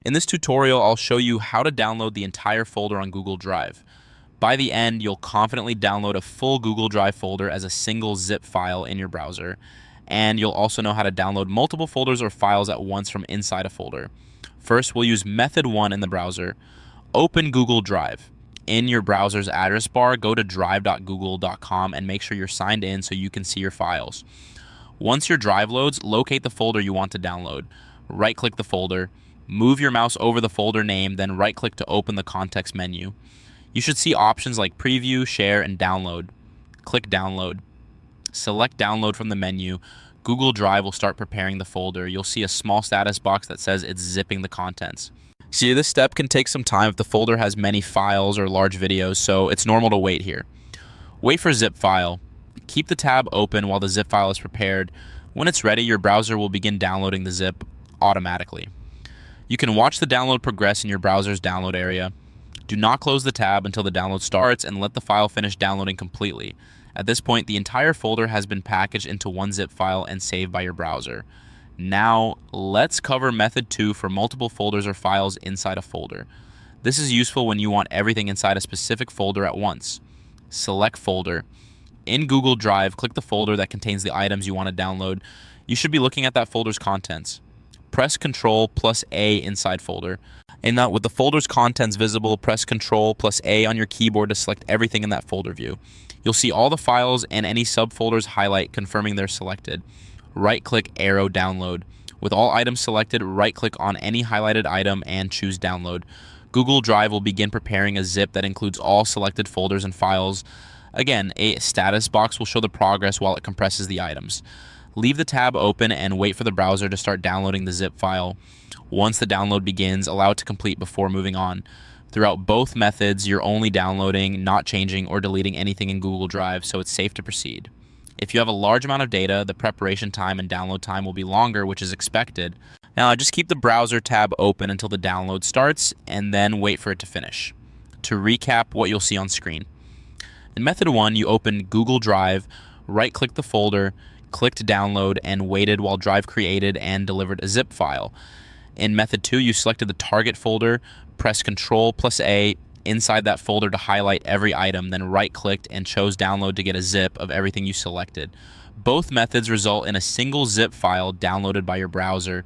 In this tutorial, I'll show you how to download the entire folder on Google Drive. By the end, you'll confidently download a full Google Drive folder as a single zip file in your browser, and you'll also know how to download multiple folders or files at once from inside a folder. First, we'll use method 1 in the browser. Open Google Drive. In your browser's address bar, go to drive.google.com and make sure you're signed in so you can see your files. Once your drive loads, locate the folder you want to download. Right-click the folder. Move your mouse over the folder name, then right-click to open the context menu. You should see options like Preview, Share, and Download. Click Download. Select Download from the menu. Google Drive will start preparing the folder. You'll see a small status box that says it's zipping the contents. See, this step can take some time if the folder has many files or large videos, so it's normal to wait here. Wait for zip file. Keep the tab open while the zip file is prepared. When it's ready, your browser will begin downloading the zip automatically. You can watch the download progress in your browser's download area. Do not close the tab until the download starts and let the file finish downloading completely. At this point, the entire folder has been packaged into one zip file and saved by your browser. Now, let's cover method 2 for multiple folders or files inside a folder. This is useful when you want everything inside a specific folder at once. Select folder. In Google Drive, click the folder that contains the items you want to download. You should be looking at that folder's contents. Press Ctrl+A inside folder. And now with the folder's contents visible, press Ctrl+A on your keyboard to select everything in that folder view. You'll see all the files and any subfolders highlight, confirming they're selected. Right-click Arrow Download. With all items selected, right-click on any highlighted item and choose Download. Google Drive will begin preparing a zip that includes all selected folders and files. Again, a status box will show the progress while it compresses the items. Leave the tab open and wait for the browser to start downloading the zip file. Once the download begins, allow it to complete before moving on. Throughout both methods, you're only downloading, not changing or deleting anything in Google Drive, so it's safe to proceed. If you have a large amount of data, the preparation time and download time will be longer, which is expected. Now, just keep the browser tab open until the download starts, and then wait for it to finish. To recap what you'll see on screen. In method 1, you opened Google Drive, right-click the folder, clicked download, and waited while Drive created and delivered a zip file. In method 2, you selected the target folder, pressed Ctrl+A inside that folder to highlight every item, then right-clicked and chose download to get a zip of everything you selected. Both methods result in a single zip file downloaded by your browser,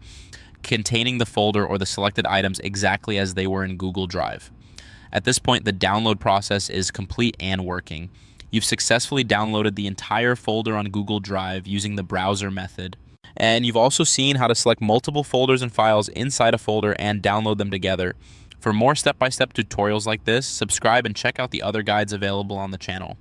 containing the folder or the selected items exactly as they were in Google Drive. At this point, the download process is complete and working. You've successfully downloaded the entire folder on Google Drive using the browser method. And you've also seen how to select multiple folders and files inside a folder and download them together. For more step-by-step tutorials like this, subscribe and check out the other guides available on the channel.